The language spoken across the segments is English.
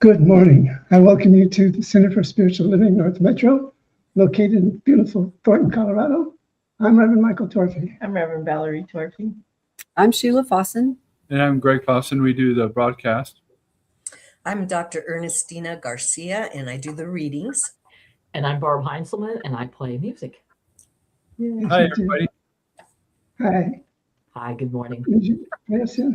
Good morning. I welcome you to the Center for Spiritual Living North Metro, located in beautiful Thornton, Colorado. I'm Reverend Michael Torphy. I'm Reverend Valerie Torphy. I'm Sheila Fossen. And I'm Greg Clausen. We do the broadcast. I'm Dr. Ernestina Garcia, and I do the readings. And I'm Barb Heinzelman, and I play music. Yes, Hi, you do. everybody. Hi. Hi, good morning. Yes, yeah.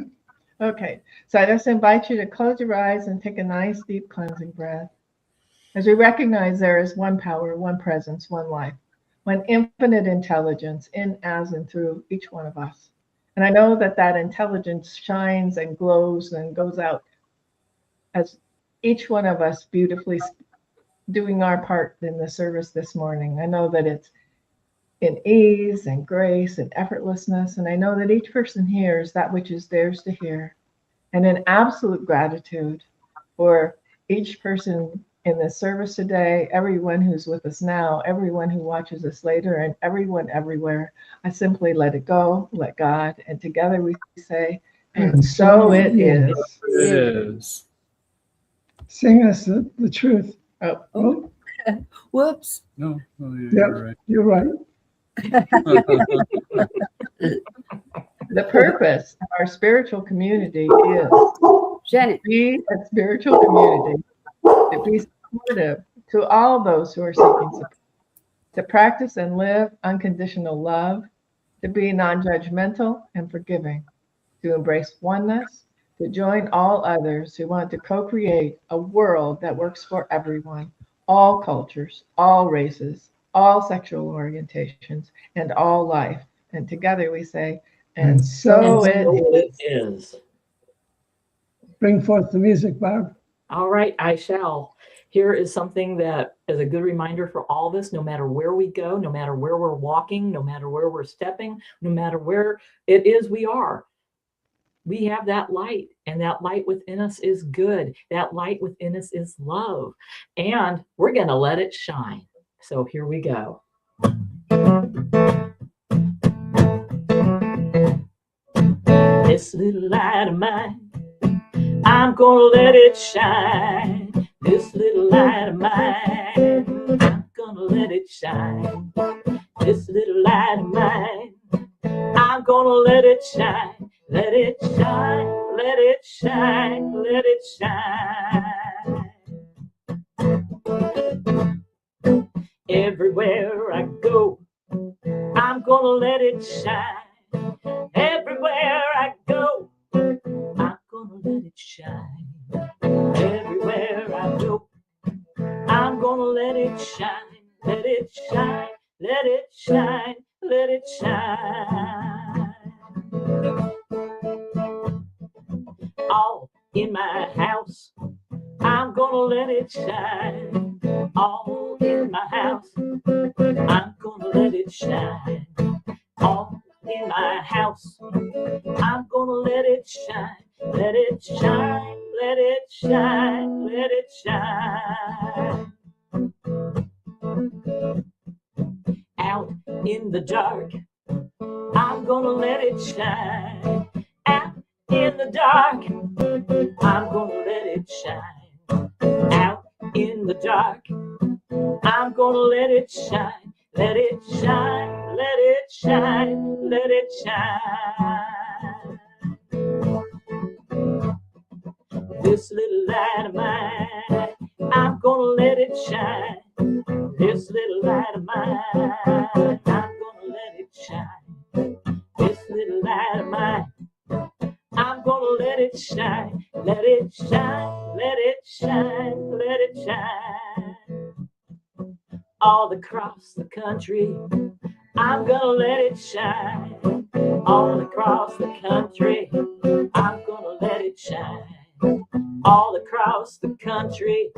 Okay, so I just invite you to close your eyes and take a nice deep cleansing breath. As we recognize there is one power, one presence, one life, one infinite intelligence in, as, and through each one of us. And I know that that intelligence shines and glows and goes out as each one of us beautifully doing our part in the service this morning. I know that it's in ease and grace and effortlessness. And I know that each person hears that which is theirs to hear. And in absolute gratitude for each person in this service today, everyone who's with us now, everyone who watches us later, and everyone everywhere, I simply let it go, let God, and together we say, and so it is. It is. Sing us the truth. Oh, Whoops. No, Yeah, you're right. the purpose of our spiritual community is Janet. to be a spiritual community, to be supportive to all those who are seeking support, to practice and live unconditional love, to be non-judgmental and forgiving, to embrace oneness, to join all others who want to co-create a world that works for everyone, all cultures, all races, all sexual orientations, and all life. And together we say, and so it is. Bring forth the music, Barb. All right, I shall. Here is something that is a good reminder for all of us, no matter where we go, no matter where we're walking, no matter where we're stepping, no matter where it is we are. We have that light, and that light within us is good. That light within us is love, and we're going to let it shine. So here we go. This little light of mine, I'm gonna let it shine. This little light of mine, I'm gonna let it shine. This little light of mine, I'm gonna let it shine. Let it shine, let it shine, let it shine. Everywhere I go, I'm gonna let it shine. Everywhere I go, I'm gonna let it shine. Everywhere I go, I'm gonna let it shine. Let it shine, let it shine, let it shine. All in my house, I'm gonna let it shine. All in my house, I'm gonna let it shine. All in my house, I'm gonna let it shine. Let it shine, let it shine, let it shine. Out in the dark, I'm gonna let it shine. Out in the dark, I'm gonna let it shine. Out in the dark, I'm gonna let it shine. Let it shine, let it shine, let it shine. This little light of mine, I'm gonna let it shine. This little light of mine, I'm gonna let it shine. This little light of mine, I'm gonna let it shine. Let it shine, let it shine, let it shine. All across the country, I'm gonna let it shine. All across the country, I'm gonna let it shine. All across the country,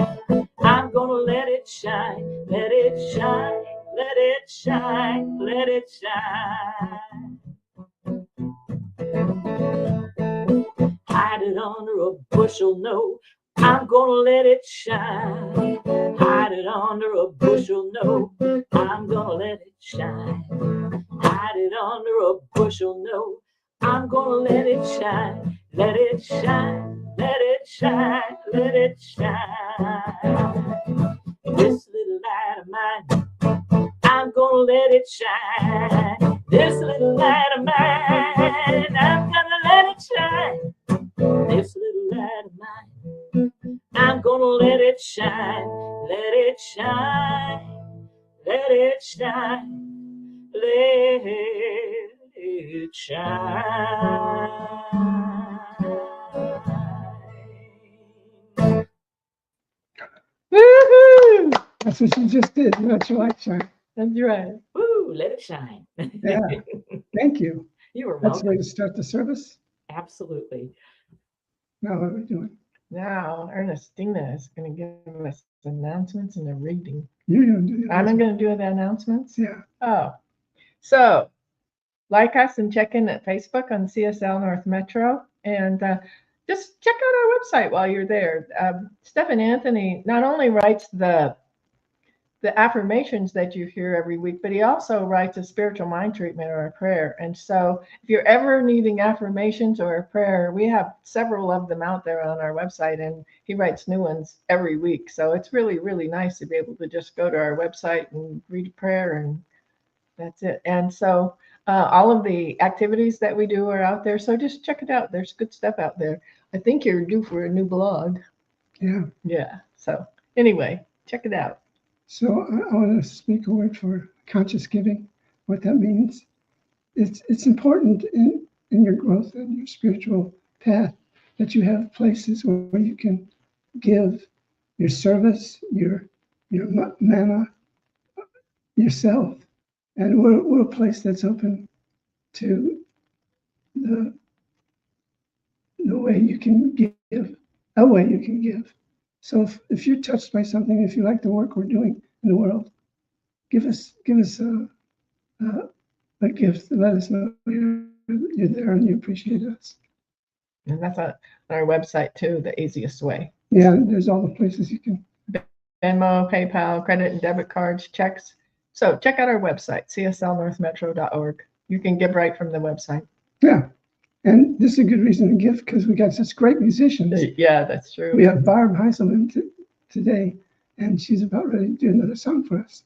I'm gonna let it shine. Let it shine, let it shine, let it shine. Hide it under a bushel, no, I'm gonna let it shine. Hide it under a bushel, no, I'm gonna let it shine. Hide it under a bushel, no, I'm gonna let it shine. let it shine, let it shine, let it shine. This little light of mine, I'm gonna let it shine. This little light of mine, I'm gonna let it shine. This little light of mine, I'm gonna let it shine. Let it shine, let it shine, let it shine. Woohoo! That's what you just did. You let your light shine. That's right. Woo, let it shine. Yeah. Thank you. You are That's the way welcome. to start the service. Absolutely. Now what are we doing? Now, Ernestina is going to give us announcements and a reading. You're going to do the I'm announcement. going to do the announcements. Yeah. Oh, so like us and check in at Facebook on CSL North Metro, and just check out our website while you're there. Stephen Anthony not only writes the affirmations that you hear every week, but he also writes a spiritual mind treatment or a prayer. And so if you're ever needing affirmations or a prayer, we have several of them out there on our website, and he writes new ones every week. So it's really, really nice to be able to just go to our website and read a prayer, and that's it. And so all of the activities that we do are out there. So just check it out. There's good stuff out there. I think you're due for a new blog. Yeah. Yeah. So anyway, check it out. So I want to speak a word for conscious giving, what that means. It's important in your growth and your spiritual path that you have places where you can give your service, your mana, yourself. And we're a place that's open to the way you can give, a way you can give. So if you're touched by something, if you like the work we're doing in the world, give us a gift and let us know you're there and you appreciate us. And that's on our website too, the easiest way. Yeah, there's all the places you can. Venmo, PayPal, credit and debit cards, checks. So check out our website, cslnorthmetro.org. You can give right from the website. Yeah, and this is a good reason to give because we got such great musicians. Yeah, that's true. We have Barb Heiselman today, and she's about ready to do another song for us.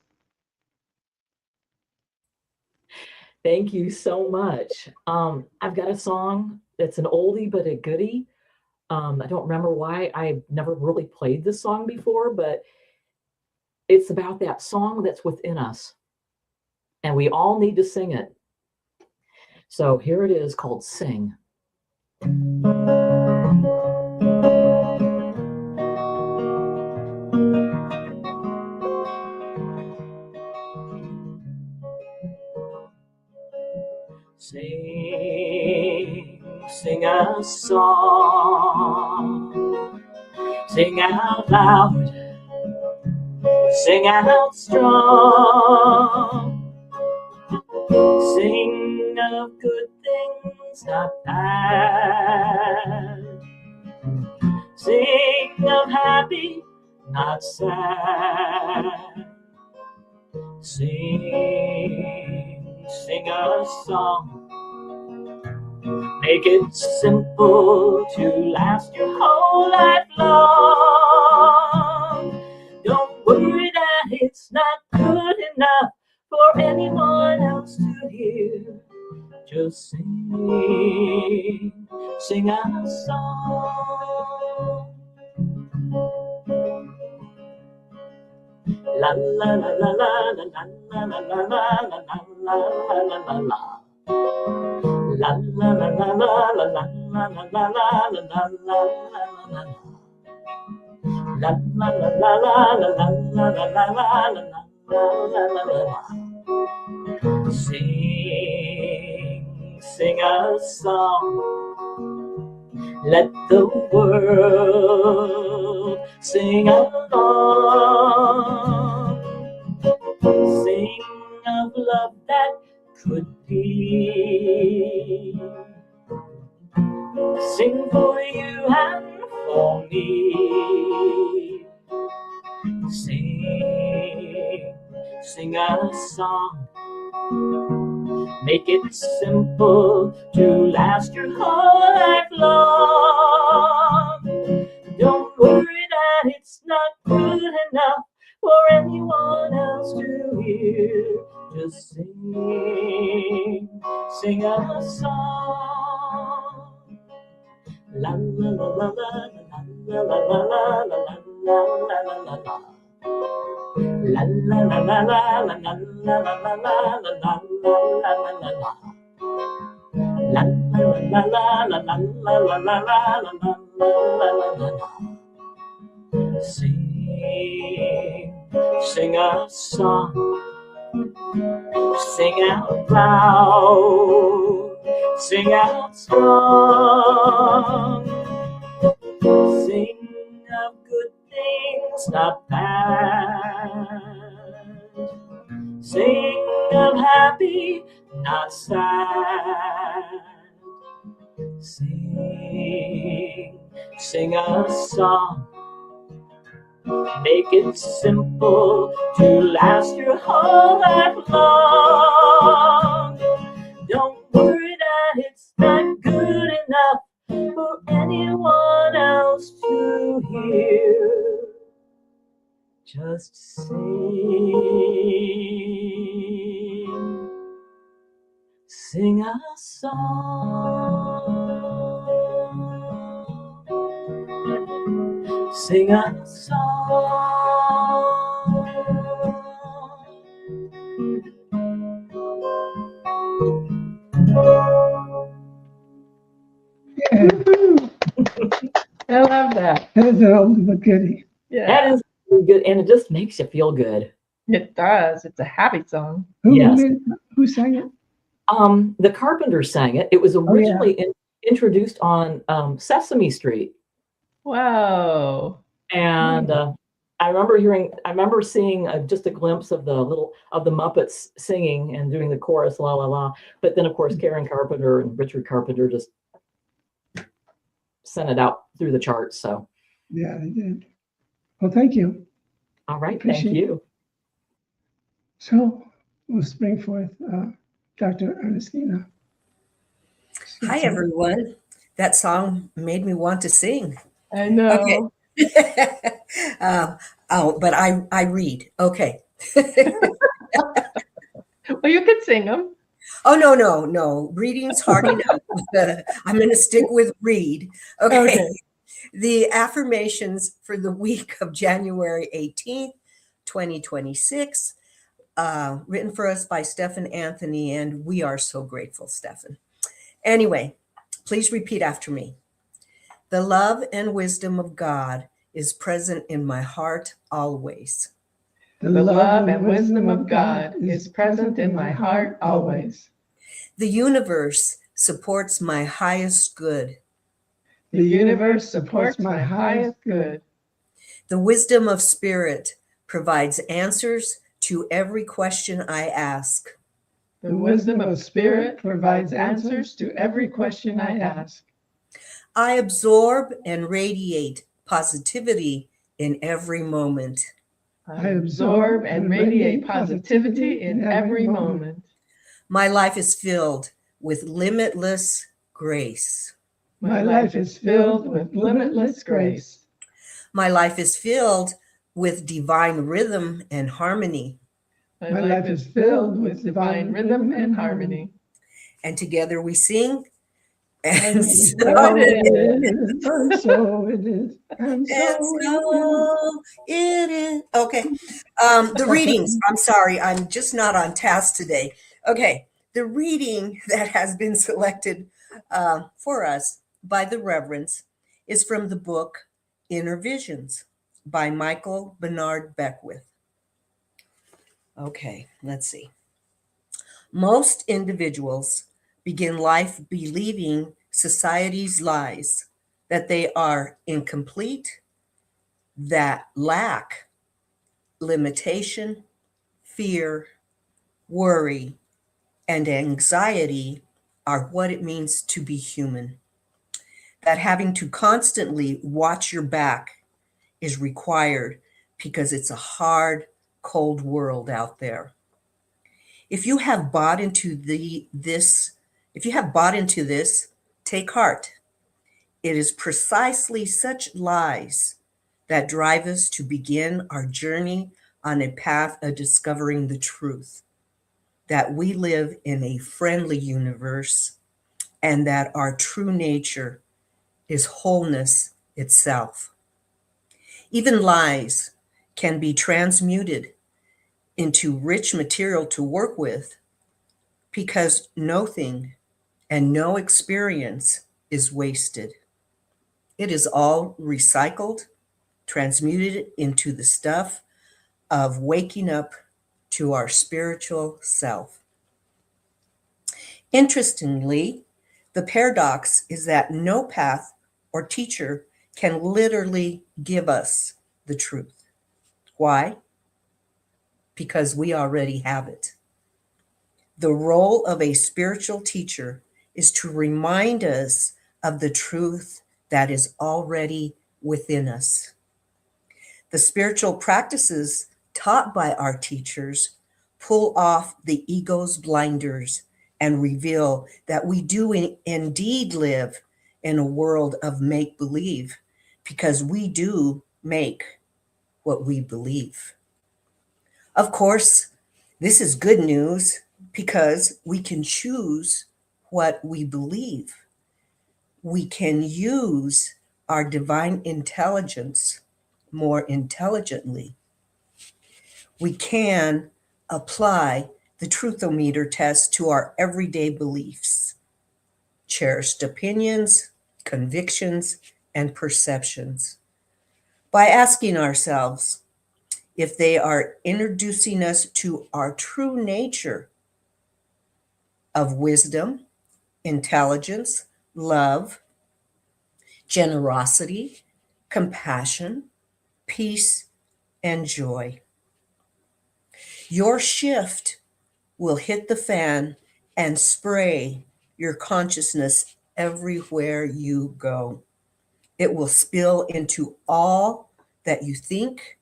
Thank you so much. I've got a song that's an oldie but a goodie. I don't remember why I've never really played this song before, but it's about that song that's within us. And we all need to sing it. So here it is, called Sing. Sing, sing a song, sing out loud, sing out strong, sing of good things, not bad, sing of happy, not sad, sing a song. Make it simple to last your whole life long. Don't worry that it's not good enough for anyone else to hear. Just sing, sing a song. La la la la la la la la la la la la la la la. La la la la la la la la la la la la la la. La la la la la la la la la la la. Sing, sing a song. Let the world sing along. Sing of love that could be. Sing for you and for me. Sing, sing a song. Make it simple to last your whole life long. Don't worry that it's not good enough for anyone else to hear. Just sing a song. La la la la la la la la la la la la la la la. La la la la la la la la la la la la la la la la. La la la la la la la la la la la la la. Sing a song, sing out loud, sing out strong. Sing of good things, not bad. Sing of happy, not sad. Sing a song. Make it simple to last your whole life long. Don't worry that it's not good enough for anyone else to hear. Just sing a song. Sing a song. Yeah, I love that. that is an ultimate goodie. Yeah, That is really good, and it just makes you feel good. it does. It's a happy song. Yes. Who sang it? The Carpenters sang it. It was yeah. originally introduced on Sesame Street, Wow. and I remember seeing just a glimpse of the Muppets singing and doing the chorus, la la la. But then, of course, Karen Carpenter and Richard Carpenter just sent it out through the charts. So, Yeah, they did. Well, thank you. all right, Appreciate thank you. So we'll bring forth Dr. Ernestina. Hi, everyone. That song made me want to sing. I know. Okay. But I read. Okay. Well, you could sing them. Oh, no. Reading's hard enough. I'm going to stick with read. Okay. The affirmations for the week of January 18th, 2026, written for us by Stephen Anthony, and we are so grateful, Stephen. Anyway, please repeat after me. The love and wisdom of God is present in my heart always. The love and wisdom of God is present in my heart always. The universe supports my highest good. The universe supports my highest good. The wisdom of spirit provides answers to every question I ask. The wisdom of spirit provides answers to every question I ask. I absorb and radiate positivity in every moment. I absorb and radiate positivity in every moment. My life is filled with limitless grace. My life is filled with limitless grace. My life is filled with divine rhythm and harmony. My life is filled with divine rhythm and harmony. And together we sing. And so it And so it is. And so it is. Okay. The readings. I'm sorry. I'm just not on task today. Okay. The reading that has been selected for us by the Reverends is from the book Inner Visions by Michael Bernard Beckwith. Okay, let's see. Most individuals begin life believing society's lies, that they are incomplete, that lack, limitation, fear, worry, and anxiety are what it means to be human. That having to constantly watch your back is required because it's a hard, cold world out there. If you have bought into this, take heart. It is precisely such lies that drive us to begin our journey on a path of discovering the truth, that we live in a friendly universe and that our true nature is wholeness itself. Even lies can be transmuted into rich material to work with because nothing and no experience is wasted. It is all recycled, transmuted into the stuff of waking up to our spiritual self. Interestingly, the paradox is that no path or teacher can literally give us the truth. Why? Because we already have it. The role of a spiritual teacher is to remind us of the truth that is already within us. The spiritual practices taught by our teachers pull off the ego's blinders and reveal that we do indeed live in a world of make-believe because we do make what we believe. Of course, this is good news because we can choose what we believe. We can use our divine intelligence more intelligently. We can apply the truthometer test to our everyday beliefs, cherished opinions, convictions, and perceptions by asking ourselves if they are introducing us to our true nature of wisdom, intelligence, love, generosity, compassion, peace, and joy. Your shift will hit the fan and spray your consciousness everywhere you go. It will spill into all that you think,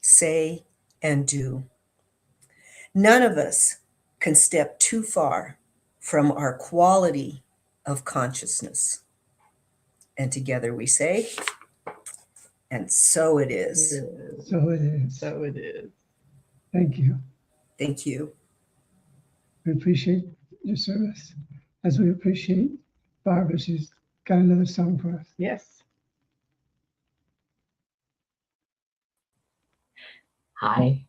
say, and do. None of us can step too far from our quality of consciousness. And together we say, and so it is. So it is. So it is. Thank you. Thank you. We appreciate your service as we appreciate Barbara. She's got another song for us. Yes. Hi.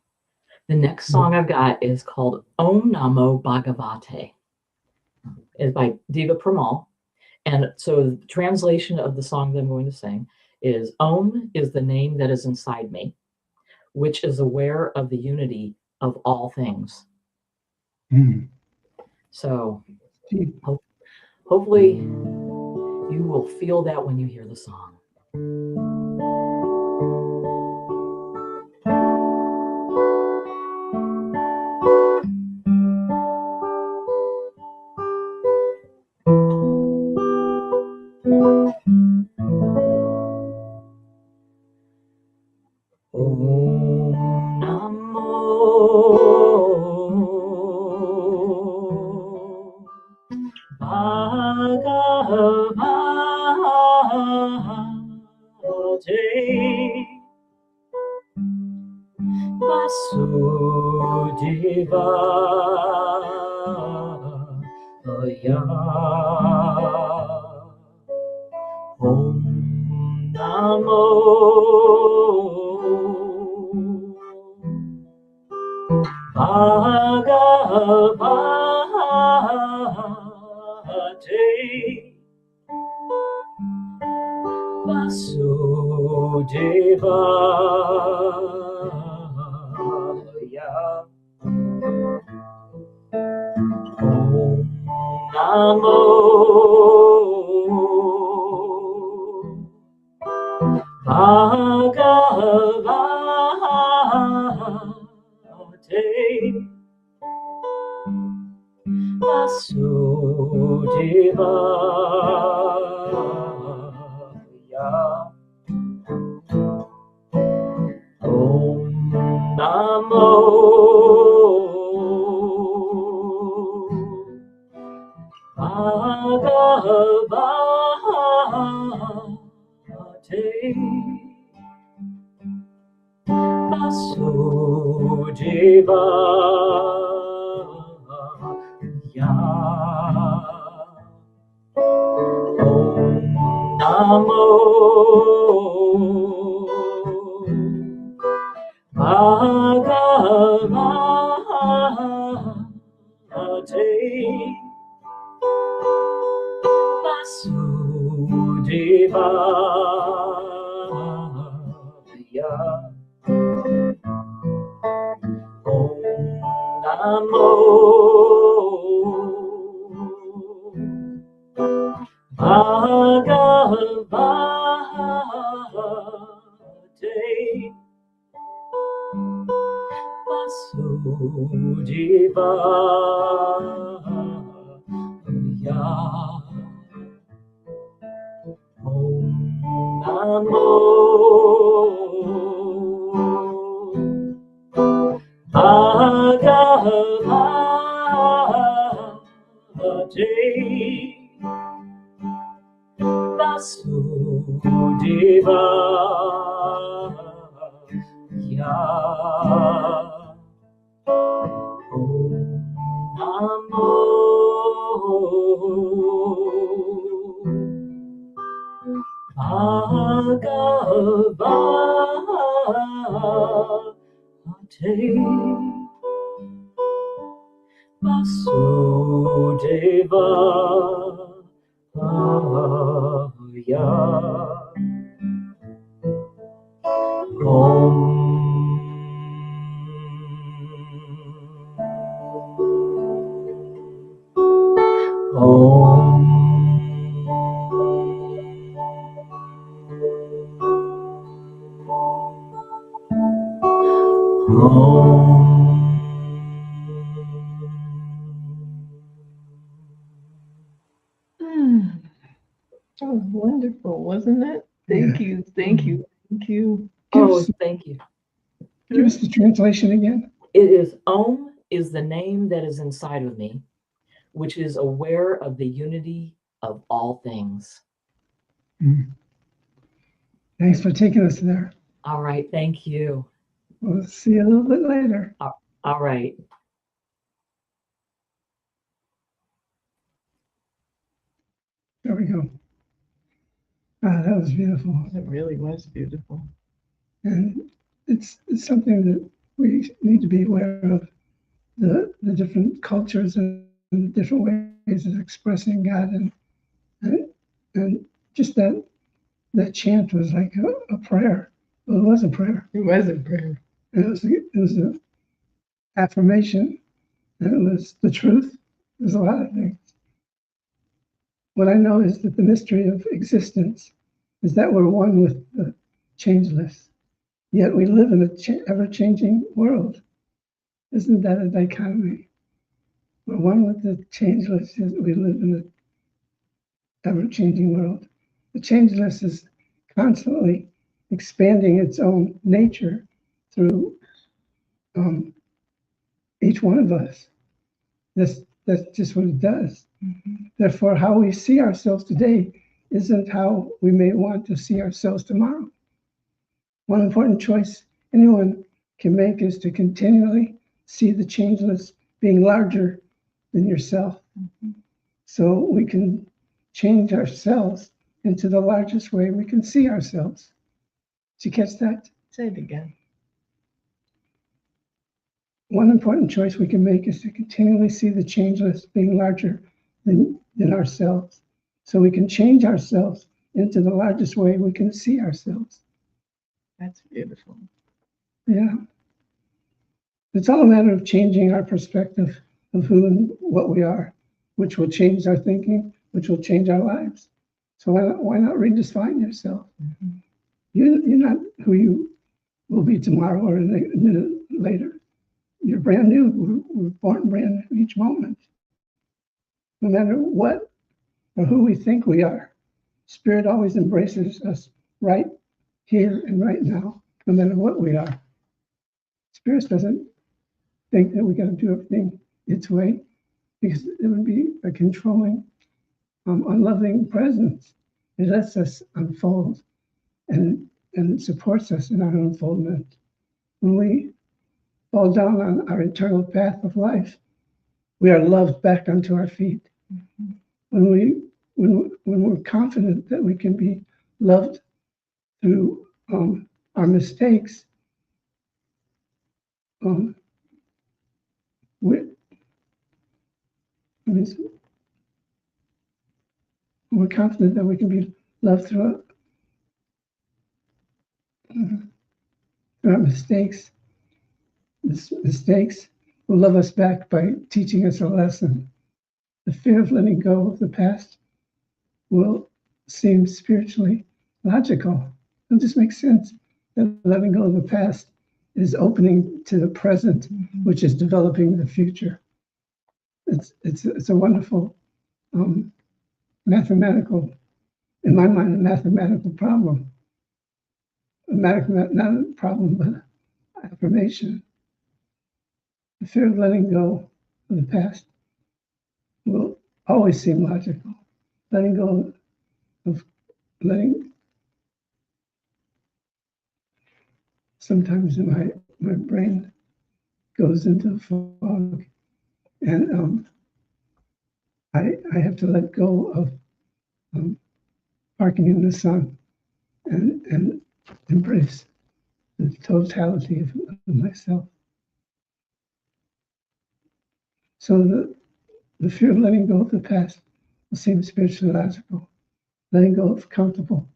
The next song I've got is called Om Namo Bhagavate. It's by Diva Premal. And so the translation of the song that I'm going to sing is Om is the name that is inside me, which is aware of the unity of all things. So hopefully you will feel that when you hear the song. Om Namo Bhagavate Vasudevaya Om Namo Bhagavate Vasudevaya Om Namo Bhagavate Vasudevaya Om Namo Vasudevaya. Om Namo Bhagavate Vasudevaya. Om Namo Bhagavate Vasudevaya. Om Namo Bhagavate Vasudevaya. Om Namo Bhagavate Vasudevaya. Om Om That was wonderful, wasn't it? Thank you, thank you, thank you. Oh, thank you. Give us the translation again. It is Om is the name that is inside of me, which is aware of the unity of all things. Thanks for taking us there. All right, thank you. We'll see you a little bit later. All right. There we go. Ah, that was beautiful. It really was beautiful. And it's something that we need to be aware of, the different cultures and the different ways of expressing God. And just that chant was like a prayer. Well, it was a prayer. It was a prayer. It was an affirmation. And it was the truth. There's a lot of things. What I know is that the mystery of existence is that we're one with the changeless. Yet we live in an ever-changing world. Isn't that a dichotomy? We're one with the changeless, yet we live in an ever-changing world. The changeless is constantly expanding its own nature through each one of us. That's just what it does. Therefore, how we see ourselves today isn't how we may want to see ourselves tomorrow. One important choice anyone can make is to continually see the changeless being larger than yourself. So we can change ourselves into the largest way we can see ourselves. Did you catch that? Say it again. One important choice we can make is to continually see the changeless being larger than ourselves. So we can change ourselves into the largest way we can see ourselves. That's beautiful. Yeah. It's all a matter of changing our perspective of who and what we are, which will change our thinking, which will change our lives. So why not redefine yourself? You're not who you will be tomorrow or a minute later. You're brand new. We're born brand new each moment. No matter what or who we think we are, Spirit always embraces us right here and right now, no matter what we are. Spirit doesn't think that we got to do everything its way, because it would be a controlling, unloving presence. It lets us unfold, and it supports us in our unfoldment. When we fall down on our eternal path of life, we are loved back onto our feet. When we're confident that we can be loved through our mistakes, we're confident that we can be loved through our mistakes. Mistakes will love us back by teaching us a lesson. The fear of letting go of the past will seem spiritually logical. It'll just make sense that letting go of the past is opening to the present, which is developing the future. It's a wonderful mathematical, in my mind, a mathematical problem. Not a problem, but affirmation. The fear of letting go of the past will always seem logical. Letting go of sometimes my brain goes into fog, and I have to let go of parking in the sun and embrace the totality of myself. So the fear of letting go of the past will seem spiritually logical. Letting go of comfortable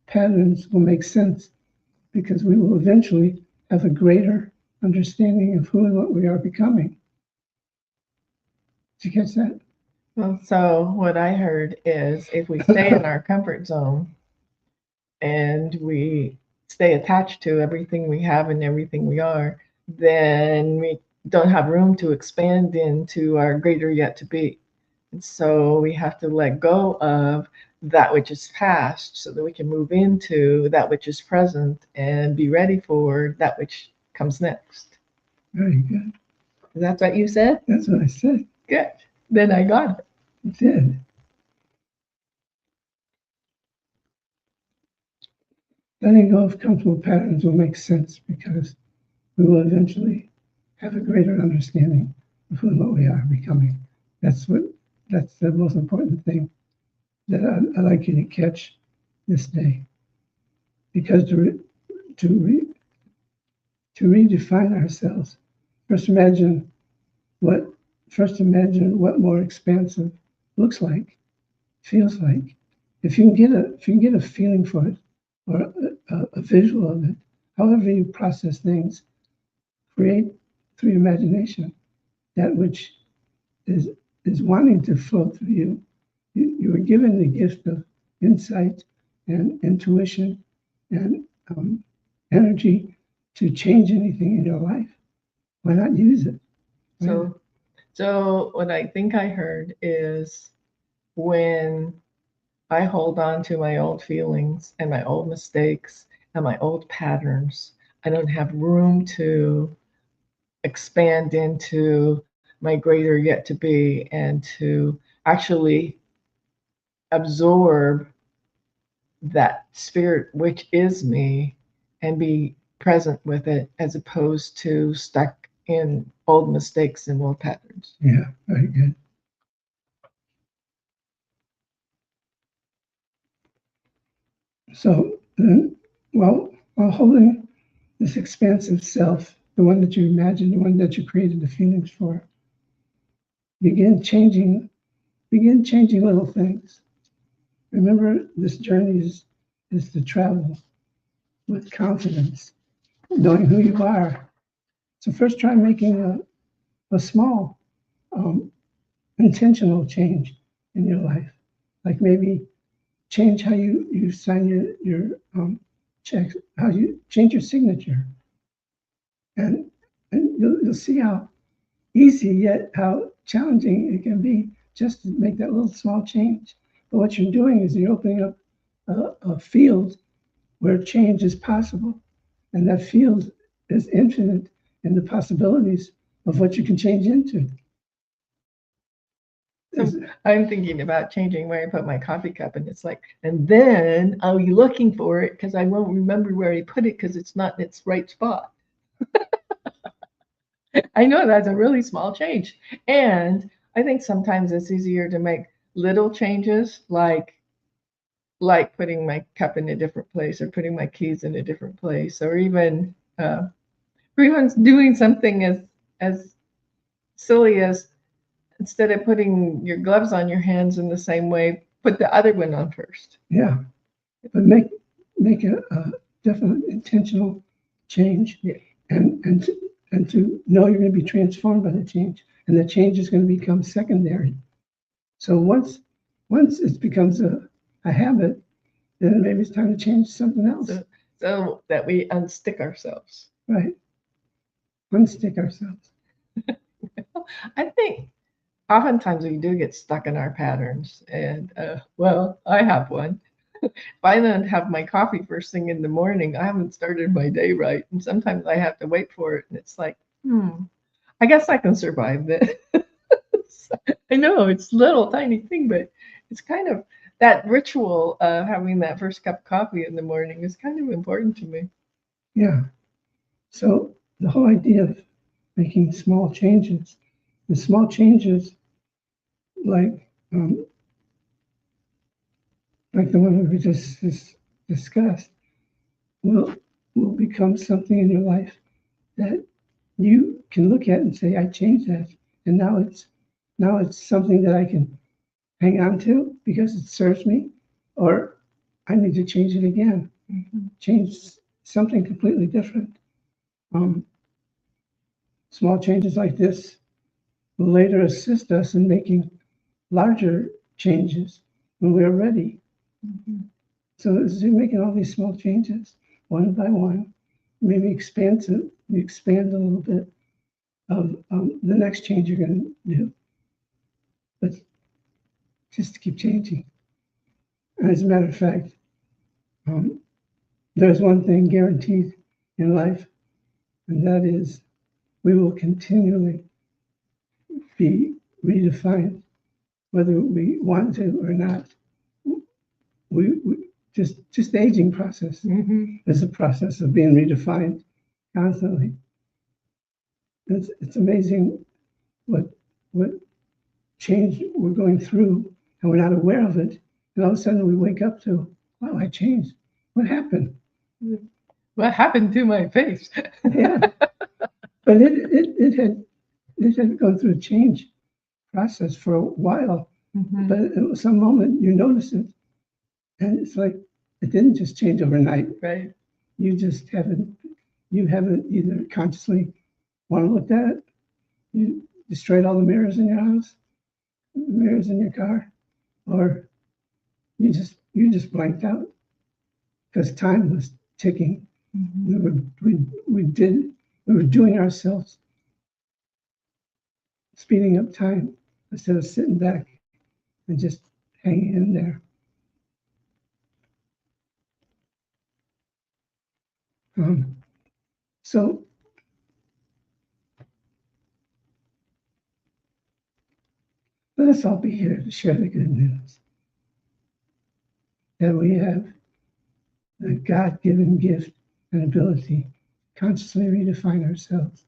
patterns will make sense because we will eventually have a greater understanding of who and what we are becoming. Did you catch that? Well, so what I heard is if we stay in our comfort zone and we stay attached to everything we have and everything we are, then we don't have room to expand into our greater yet to be. And so we have to let go of that which is past so that we can move into that which is present and be ready for that which comes next. Very good. Is that what you said? That's what I said. Good. Then I got it. You did. Letting go of comfortable patterns will make sense because we will eventually have a greater understanding of who and what we are becoming. That's the most important thing that I'd like you to catch this day. Because to redefine ourselves, first imagine what more expansive looks like, feels like. If you can get a feeling for it or a visual of it, however you process things, create through your imagination that which is wanting to flow through you. You were given the gift of insight and intuition and energy to change anything in your life. Why not use it? So what I think I heard is when I hold on to my old feelings and my old mistakes and my old patterns, I don't have room to expand into my greater yet to be and to actually absorb that spirit which is me and be present with it as opposed to stuck in old mistakes and old patterns. Yeah, very good. So, while holding this expansive self, the one that you imagine, the one that you created the feelings for, begin changing little things. Remember, this journey is to travel with confidence, knowing who you are. So first try making a small intentional change in your life, like maybe change how you sign your checks, how you change your signature, and you'll see how easy yet how challenging it can be just to make that little small change. But what you're doing is you're opening up a field where change is possible, and that field is infinite in the possibilities of what you can change into. So I'm thinking about changing where I put my coffee cup, and it's like, and then I'll be looking for it because I won't remember where I put it because it's not in its right spot. I know that's a really small change. And I think sometimes it's easier to make little changes like putting my cup in a different place or putting my keys in a different place or even doing something as silly as instead of putting your gloves on your hands in the same way, put the other one on first. Yeah, but make a definite intentional change, Yeah. and to know you're going to be transformed by the change, and the change is going to become secondary. So once it becomes a habit, then maybe it's time to change something else. So that we unstick ourselves. Right. Unstick ourselves. I think oftentimes we do get stuck in our patterns. And well, I have one. If I don't have my coffee first thing in the morning, I haven't started my day right. And sometimes I have to wait for it. And it's like, I guess I can survive this. I know it's a little tiny thing, but it's kind of that ritual of having that first cup of coffee in the morning is kind of important to me. Yeah. So the whole idea of making small changes, the small changes like um, like the one that we just discussed, will will become something in your life that you can look at and say, I changed that, and now it's something that I can hang on to because it serves me, or I need to change it again, change something completely different. Um, Small changes like this will later assist us in making larger changes when we're ready. Mhm. So as you're making all these small changes, one by one, maybe expand a little bit of the next change you're going to do, but just keep changing. And as a matter of fact, um, there's one thing guaranteed in life, and that is we will continually be redefined, whether we want to or not. We just the aging process is a process of being redefined constantly. It's amazing what change we're going through, and we're not aware of it. And all of a sudden we wake up to, wow, I changed. What happened? What happened to my face? Yeah, but it had gone through a change process for a while. But at some moment you notice it, and it's like it didn't just change overnight. Right. You just haven't either consciously want to look at it. You destroyed all the mirrors in your house, mirrors in your car, or you just blanked out because time was ticking. We were doing ourselves, speeding up time instead of sitting back and just hanging in there. So let us all be here to share the good news that we have a God-given gift and ability to consciously redefine ourselves,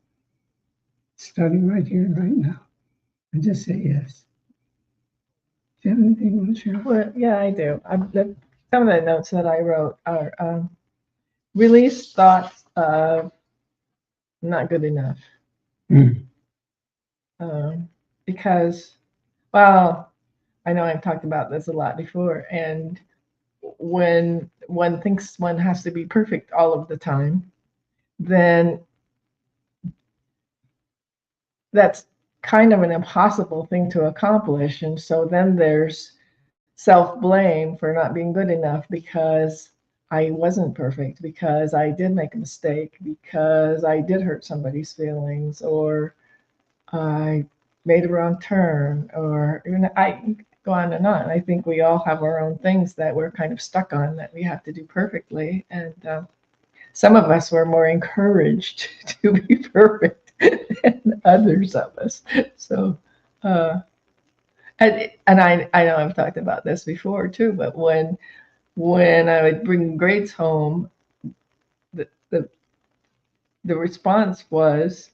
starting right here and right now, and just say yes. Do you have anything you want to share? Well, yeah, I do. Some of the notes that I wrote are release thoughts of not good enough. Because, well, I know I've talked about this a lot before, and when one thinks one has to be perfect all of the time, then that's kind of an impossible thing to accomplish. And so then there's self-blame for not being good enough because I wasn't perfect, because I did make a mistake, because I did hurt somebody's feelings, or I made a wrong turn, or I go on and on. I think we all have our own things that we're kind of stuck on that we have to do perfectly. And some of us were more encouraged to be perfect than others of us. So, and I know I've talked about this before too, but when I would bring grades home, the response was,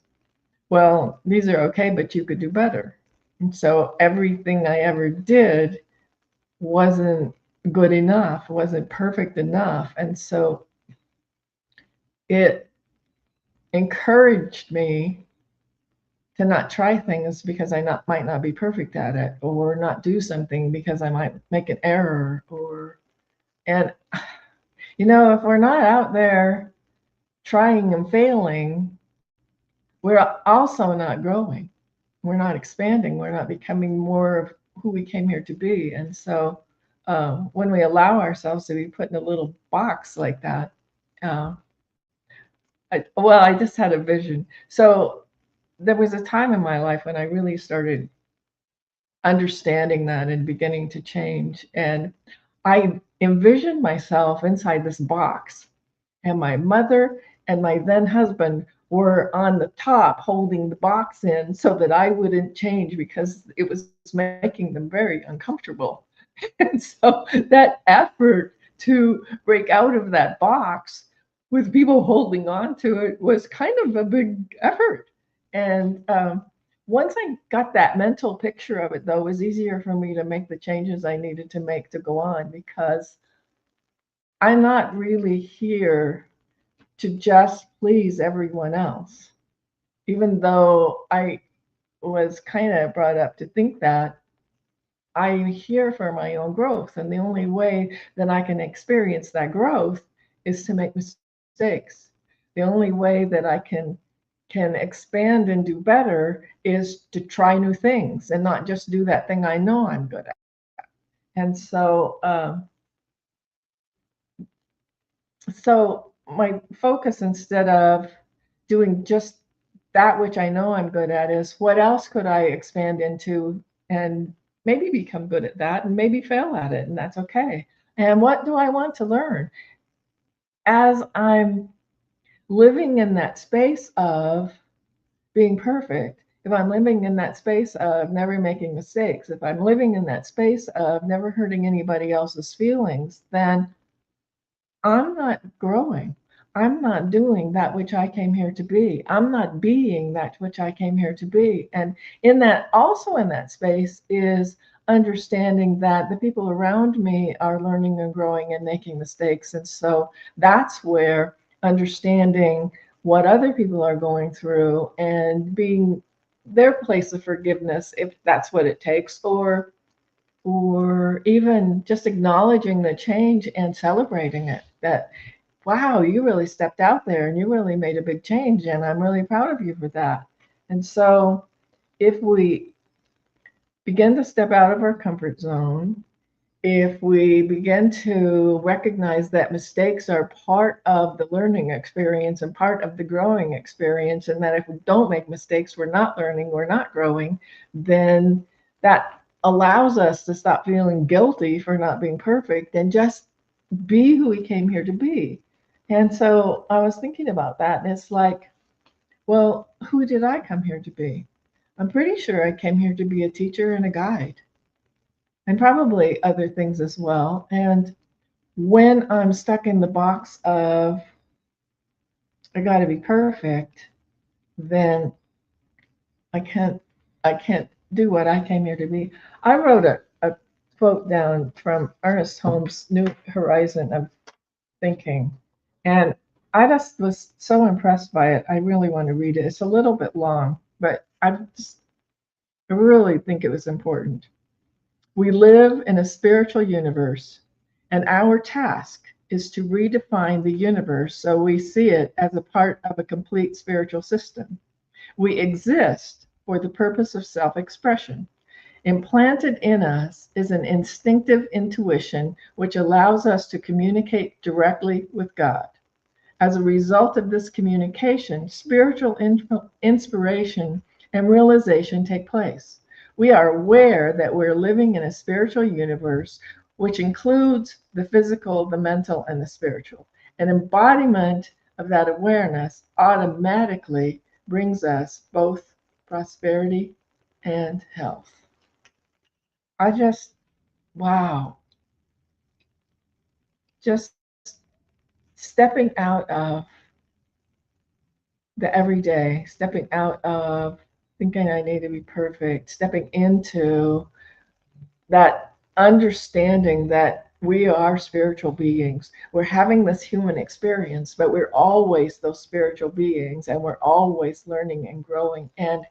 well, these are okay, but you could do better. And so everything I ever did wasn't good enough, wasn't perfect enough. And so it encouraged me to not try things because might not be perfect at it, or not do something because I might make an error, and if we're not out there trying and failing, we're also not growing. We're not expanding. We're not becoming more of who we came here to be. And so when we allow ourselves to be put in a little box like that, uh, I just had a vision. So there was a time in my life when I really started understanding that and beginning to change. And I envisioned myself inside this box, and my mother and my then husband were on the top holding the box in so that I wouldn't change because it was making them very uncomfortable. And so that effort to break out of that box with people holding on to it was kind of a big effort. And once I got that mental picture of it, though, it was easier for me to make the changes I needed to make to go on, because I'm not really here to just please everyone else. Even though I was kind of brought up to think that, I'm here for my own growth. And the only way that I can experience that growth is to make mistakes. The only way that I can expand and do better is to try new things and not just do that thing I know I'm good at. And so my focus, instead of doing just that which I know I'm good at, is what else could I expand into and maybe become good at that and maybe fail at it, and that's okay. And what do I want to learn as I'm living in that space of being perfect? If I'm living in that space of never making mistakes, if I'm living in that space of never hurting anybody else's feelings, then I'm not growing. I'm not doing that which I came here to be. I'm not being that which I came here to be. And also in that space is understanding that the people around me are learning and growing and making mistakes. And so that's where understanding what other people are going through and being their place of forgiveness, if that's what it takes, or even just acknowledging the change and celebrating it, that wow, you really stepped out there and you really made a big change, and I'm really proud of you for that. And so if we begin to step out of our comfort zone, if we begin to recognize that mistakes are part of the learning experience and part of the growing experience, and that if we don't make mistakes, we're not learning, we're not growing, then that allows us to stop feeling guilty for not being perfect and just be who we came here to be. And so I was thinking about that, and it's like, well, who did I come here to be? I'm pretty sure I came here to be a teacher and a guide, and probably other things as well. And when I'm stuck in the box of I got to be perfect, then I can't I can't do what I came here to be. I wrote a quote down from Ernest Holmes' New Horizon of Thinking, and I just was so impressed by it. I really want to read it. It's a little bit long, but I really think it was important. We live in a spiritual universe, and our task is to redefine the universe so we see it as a part of a complete spiritual system. We exist for the purpose of self expression. Implanted in us is an instinctive intuition which allows us to communicate directly with God. As a result of this communication, spiritual inspiration and realization take place. We are aware that we're living in a spiritual universe, which includes the physical, the mental, and the spiritual. An embodiment of that awareness automatically brings us both prosperity and health. I just, wow, just stepping out of the everyday, stepping out of thinking I need to be perfect, stepping into that understanding that we are spiritual beings. We're having this human experience, but we're always those spiritual beings, and we're always learning and growing. And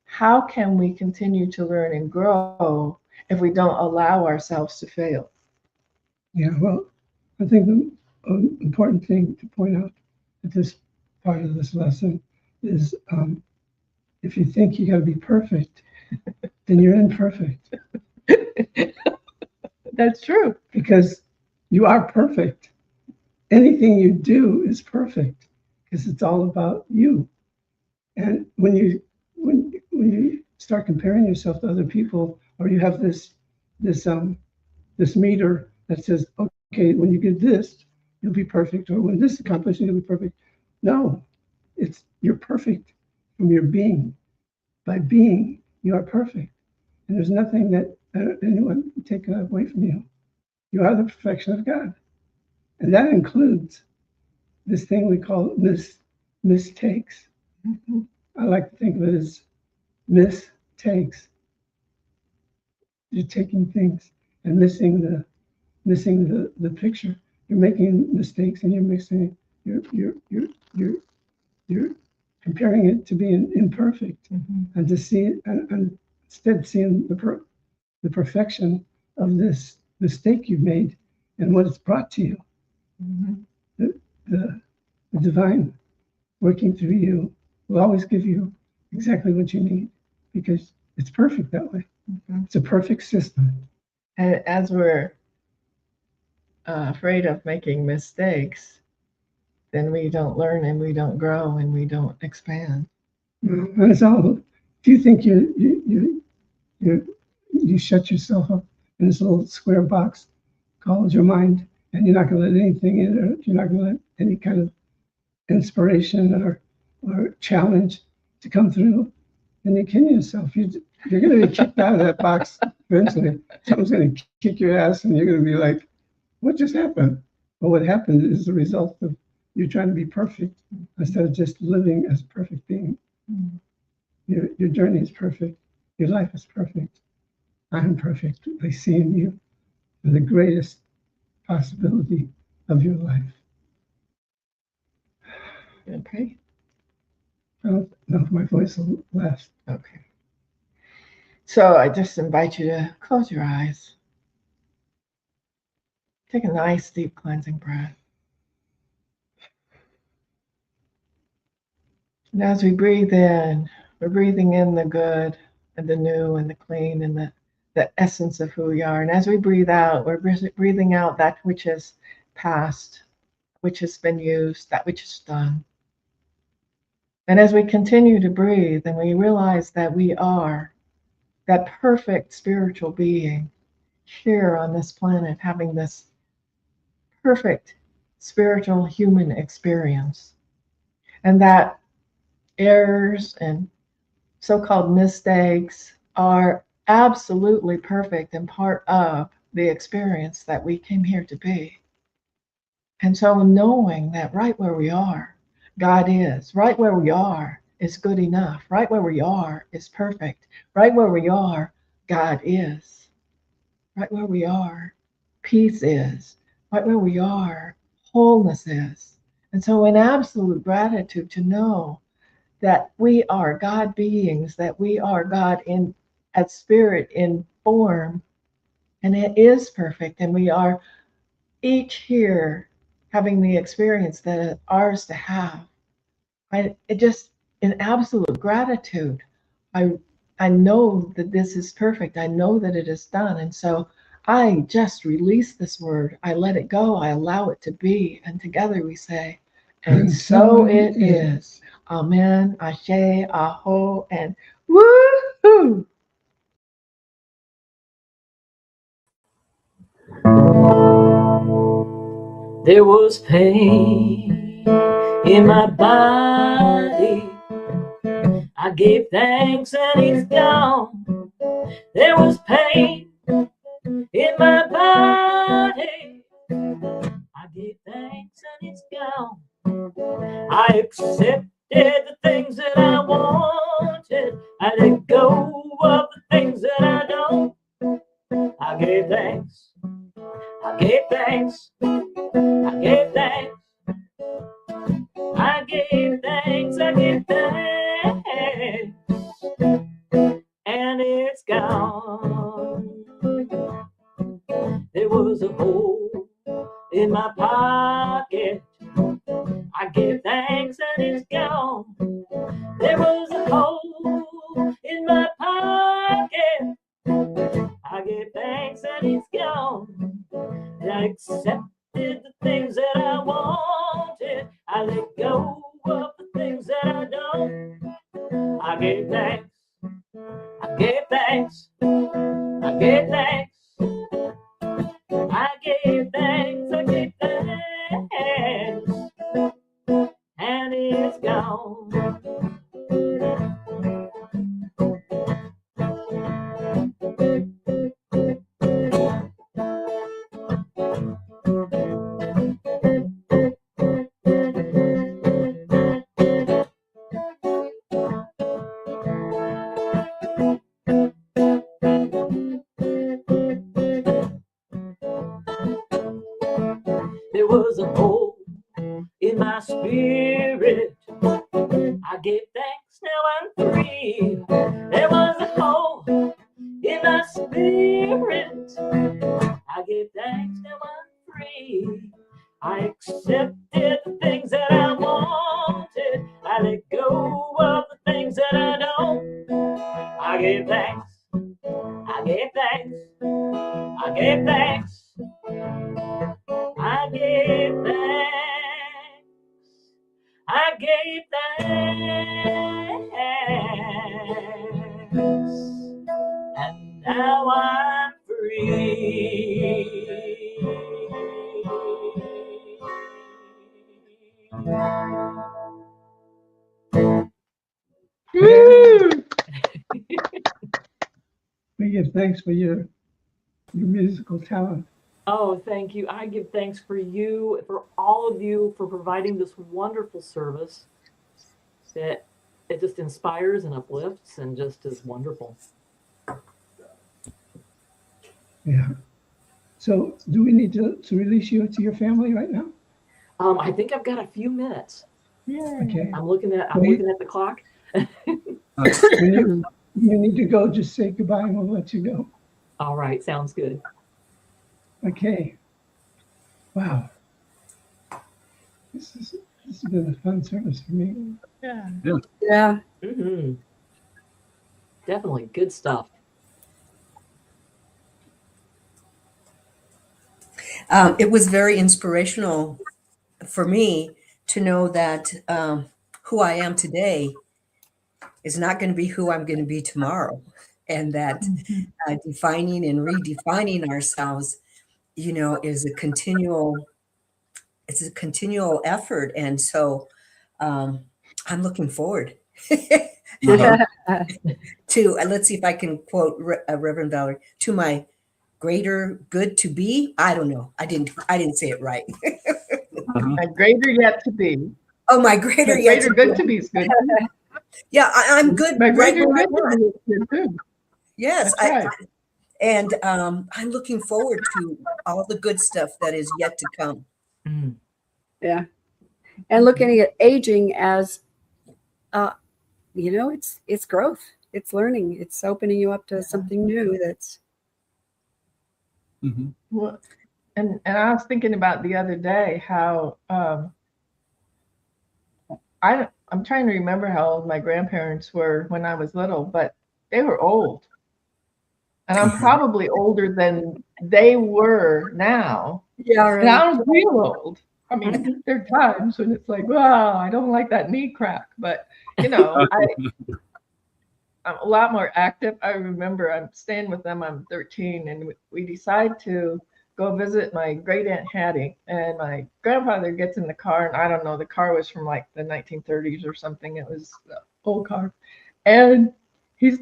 how can we continue to learn and grow if we don't allow ourselves to fail? Yeah, well, I think the important thing to point out at this part of this lesson is if you think you got to be perfect, then you're imperfect. That's true. Because you are perfect. Anything you do is perfect because it's all about you. And when you start comparing yourself to other people, or you have this meter that says, okay, when you get this, you'll be perfect, or when this is accomplished, you'll be perfect. No, you're perfect from your being. By being, you are perfect, and there's nothing that anyone can take away from you. You are the perfection of God, and that includes this thing we call mistakes. Mm-hmm. I like to think of it as mistakes. You're taking things and missing the picture. You're making mistakes, and you're comparing it to being imperfect, Mm-hmm. and to see it, and instead seeing the perfection of this mistake you've made and what it's brought to you. Mm-hmm. The divine working through you will always give you exactly what you need because it's perfect that way. Mm-hmm. It's a perfect system. And as we're afraid of making mistakes, then we don't learn and we don't grow and we don't expand. And it's all. If you think you shut yourself up in this little square box called your mind, and you're not going to let anything in, or you're not going to let any kind of inspiration or challenge to come through, then you're kidding yourself. You're going to be kicked out of that box eventually. Someone's going to kick your ass, and you're going to be like, what just happened? Well, what happened is the result of you trying to be perfect instead of just living as a perfect being. Mm-hmm. Your journey is perfect. Your life is perfect. I am perfect. I see in you the greatest possibility of your life. Okay. Well, no, my voice will last. Okay. So I just invite you to close your eyes. Take a nice, deep, cleansing breath. And as we breathe in, we're breathing in the good and the new and the clean and the essence of who we are. And as we breathe out, we're breathing out that which is past, which has been used, that which is done. And as we continue to breathe and we realize that we are that perfect spiritual being here on this planet, having this perfect spiritual human experience, and that errors and so-called mistakes are absolutely perfect and part of the experience that we came here to be. And so knowing that right where we are, God is, right where we are is good enough, right where we are is perfect, right where we are, God is, right where we are, peace is, right where we are, wholeness is. And so in absolute gratitude to know that we are God beings, that we are God in at spirit, in form, and it is perfect. And we are each here having the experience that is ours to have. It just in absolute gratitude, I know that this is perfect. I know that it is done. And so I just release this word. I let it go. I allow it to be. And together we say, and so it is. Amen, Ashe, Aho, and woohoo! There was pain in my body. I gave thanks and it's gone. There was pain in my body. I gave thanks and it's gone. I accept the things that I wanted. I let go of the things that I don't. I gave thanks. I gave thanks. I gave thanks. I gave thanks. I gave thanks. And it's gone. There was a hole in my pocket. I gave thanks and it's gone. There was a hole in my pocket. I gave thanks and it's gone. I accepted the things that I wanted. I let go of the things that I don't. I gave thanks. I gave thanks. I gave thanks. I gave thanks. I gave thanks. And it's gone. There was a hole in my spirit. I gave thanks, now I'm free. There was a hole in my spirit. I gave thanks, now I'm free. I accepted the things that I wanted. I let go of the things that I don't. I gave thanks. I gave thanks. I gave thanks. I gave thanks. I gave thanks. And now I'm free. We give thanks for your musical talent. Oh, thank you. I give thanks for you, for all of you, for providing this wonderful service that it just inspires and uplifts and just is wonderful. Yeah. So do we need to release you to your family right now? I think I've got a few minutes. Okay. I'm looking at the clock. When you need to go, just say goodbye and we'll let you go. All right, sounds good. Okay. Wow. This has been a fun service for me. Yeah. Yeah. Mm-hmm. Definitely good stuff. It was very inspirational for me to know that who I am today is not going to be who I'm going to be tomorrow, and that defining and redefining ourselves, is a continual effort. And so I'm looking forward to, let's see if I can quote Reverend Valerie, to my greater good to be. I don't know. I didn't say it right. A greater yet to be. Oh, my greater yet Greater good to be is good. Yeah, I'm good. My Right greater where I good to am. be is good too. Yes, That's right. and I'm looking forward to all the good stuff that is yet to come. Yeah. And looking at aging as, it's growth. It's learning. It's opening you up to something new that's. Mm-hmm. Well, and I was thinking about the other day how I'm trying to remember how old my grandparents were when I was little, but they were old. And I'm probably older than they were now. Yeah. And I don't feel old. I mean, there are times when it's like, wow, I don't like that knee crack. But, I'm a lot more active. I remember I'm staying with them. I'm 13, and we decide to go visit my great Aunt Hattie. And my grandfather gets in the car, and I don't know, the car was from like the 1930s or something. It was the old car. And he's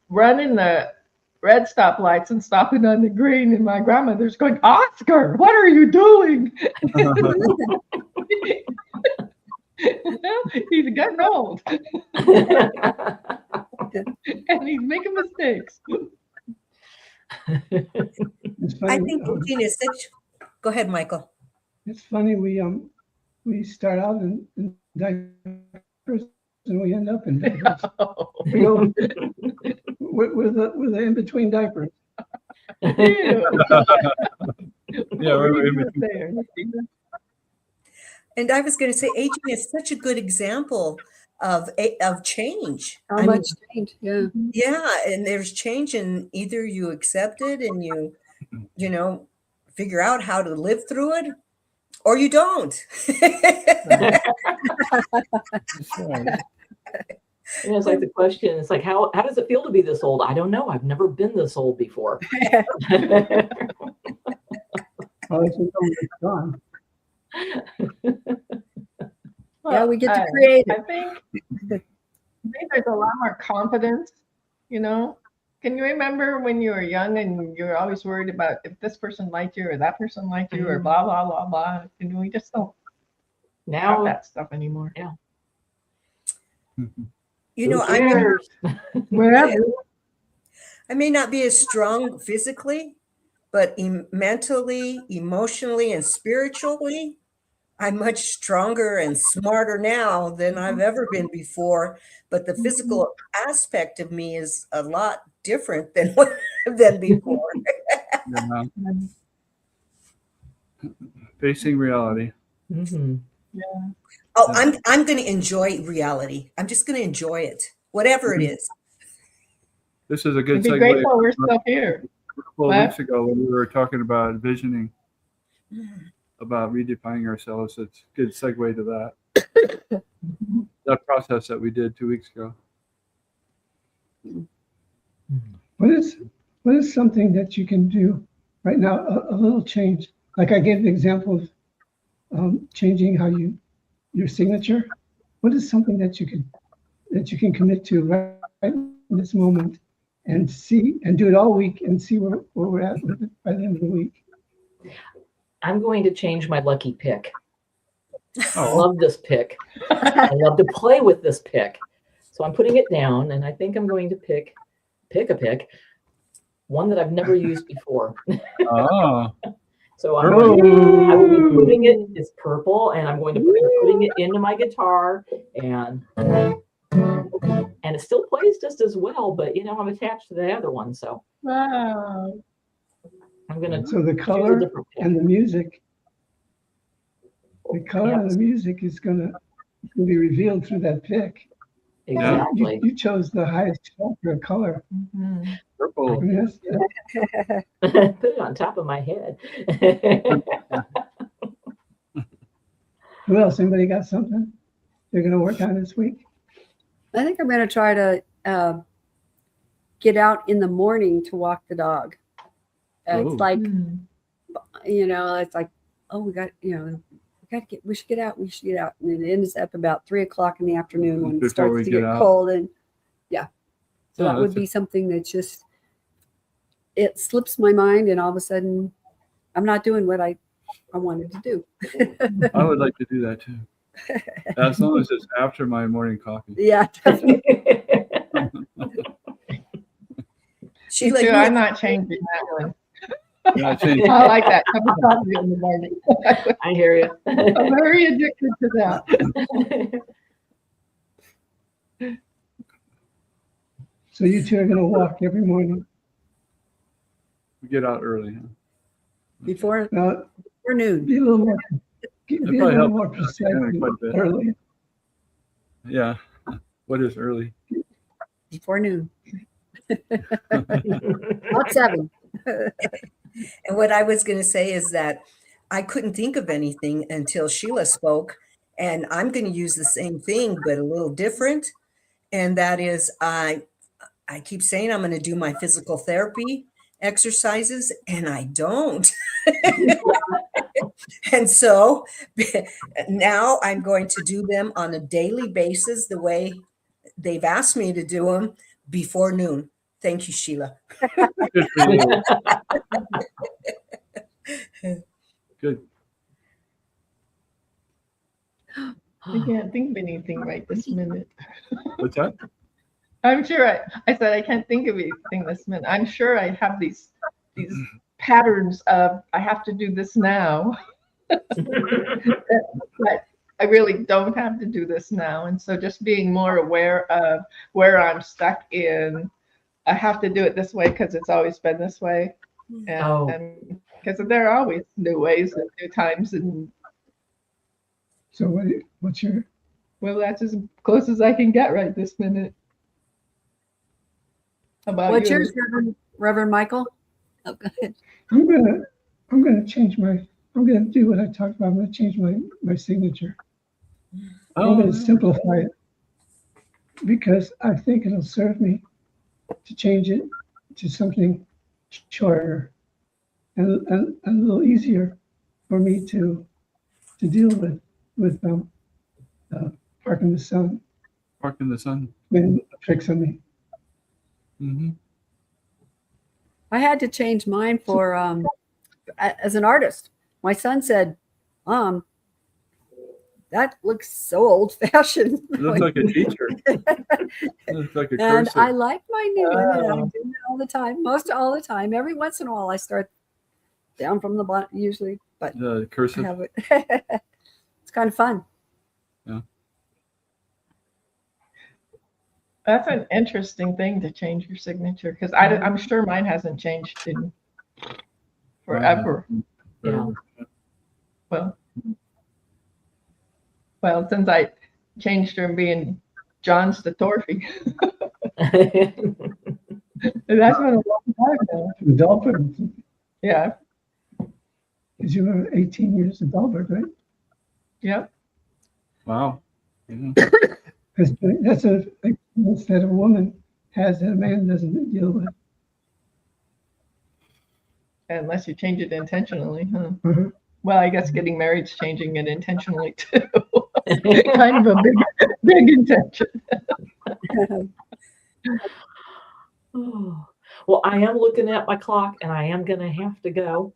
running the red stoplights and stopping on the green, and my grandmother's going, Oscar, what are you doing? He's getting old and he's making mistakes. It's I funny. think aging is such. Go ahead, Michael. It's funny. We start out in diapers and we end up in diapers. We go with the in between diapers. Ew. Yeah, What were we're you in gonna between. say? And I was going to say, aging is such a good example of change. How I mean, much change? Yeah. yeah, and there's change, and either you accept it and you know, figure out how to live through it, or you don't. That's right. It's like the question, it's like, how does it feel to be this old? I don't know. I've never been this old before. Oh, it's gone. Yeah, we get to I- create I it. think there's a lot more confidence, you know. Can you remember when you were young and you were always worried about if this person liked you or that person liked you or blah blah blah blah? And we just don't have Now, that stuff anymore. You know, who cares? Wherever. I may not be as strong physically, but mentally, emotionally, and spiritually, I'm much stronger and smarter now than I've ever been before. But the physical aspect of me is a lot different than than before. Yeah. Facing reality. Mhm. Oh, I'm going to enjoy reality. I'm just going to enjoy it, whatever it is. This is a good Be segue. grateful we're still here. A couple of weeks ago when we were talking about visioning, about redefining ourselves, it's a good segue to that. That process that we did 2 weeks ago. What is something that you can do right now? A little change, like I gave the example of changing how your signature. What is something that you can commit to right in this moment and see and do it all week and see where we're at with it by the end of the week? I'm going to change my lucky pick. I Oh, love this pick. I love to play with this pick. So I'm putting it down, and I think I'm going to pick a pick, one that I've never used before. oh, So I Purple. will be putting it, it's purple, and I'm going to be putting it into my guitar, and it still plays just as well, but I'm attached to the other one, so Wow. I'm gonna So the choose a color different pick. and the music, Yep. and the music is gonna be revealed through that pick. Exactly. You chose the highest filter of color. Mhm. I purple. mean, Put it on top of my head. who else? Anybody got something they're gonna work on this week? I think I'm going to try to get out in the morning to walk the dog. It's Ooh. like, Hmm. it's like, oh, we should get out. And it ends up about 3:00 in the afternoon when it Before starts we to get get out. cold. And yeah, so Oh, that would that's be something that just, it slips my mind. And all of a sudden I'm not doing what I wanted to do. I would like to do that too. As long as it's after my morning coffee. Yeah, definitely. Sheila, Too, you I'm not changing that one. Yeah, I think- I like that cup of coffee in the morning. I hear you. I'm very addicted to that. So you two are gonna walk every morning. We get out early. Huh? before Now, noon. be a little more, be a probably little help more us precise understand it quite a bit. early. Yeah. What is early? Before noon. Not 7. And what I was going to say is that I couldn't think of anything until Sheila spoke, and I'm going to use the same thing, but a little different. And that is, I keep saying I'm going to do my physical therapy exercises, and I don't. And so now I'm going to do them on a daily basis, the way they've asked me to do them before noon. Thank you, Sheila. Good for you. Good. I can't think of anything right this minute. What's that? I'm sure I said I can't think of anything this minute. I'm sure I have these patterns of I have to do this now. But I really don't have to do this now. And so just being more aware of where I'm stuck in, I have to do it this way because it's always been this way. And because there are always new ways and new times. And So what's your, well, that's as close as I can get right this minute. How about What's you? yours, Reverend Michael? Oh, go ahead. I'm gonna change I'm gonna do what I talked about. I'm gonna change my signature. I'm gonna simplify it because I think it'll serve me to change it to something shorter and a little easier for me to deal with Park in the Sun Park in the Sun. when it tricks on me. Mm-hmm. I had to change mine for as an artist. My son said, "Mom, that looks so old-fashioned." It looks like a teacher. It looks like a And cursive. I like my new one, and I Oh. do it all the time. Most all the time. Every once in a while, I start down from the bottom usually, but The I cursive. have it. It's kind of fun. That's an interesting thing to change your signature because I'm sure mine hasn't changed in forever. Yeah. Well, since I changed from being John's to Torfy. That's been a long time now. Adulthood, Yeah. because you were 18 years adulthood, right? Yep. Wow. Yeah. Because that's a experience that a woman has that a man doesn't deal with. Unless you change it intentionally, huh? Mhm. Well, I guess getting married is changing it intentionally too. Kind of a big intention. Well, I am looking at my clock and I am going to have to go.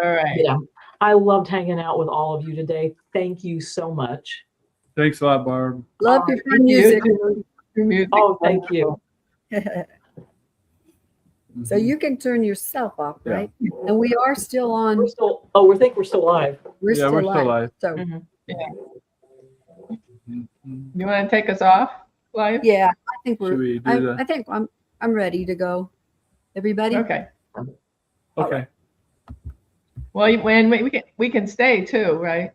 All right. Yeah. I loved hanging out with all of you today. Thank you so much. Thanks a lot, Barb. Love your fun You music. too. Your music's Oh, thank you. So you can turn yourself off, Yeah. right? And we are still on. We're still, oh, we think we're still live. We're Yeah, still we're still live. live. So Mhm. You want to take us off live? yeah, I think Should we do I think I'm ready to go. Everybody. Okay. Okay. Well, when we can stay too, right?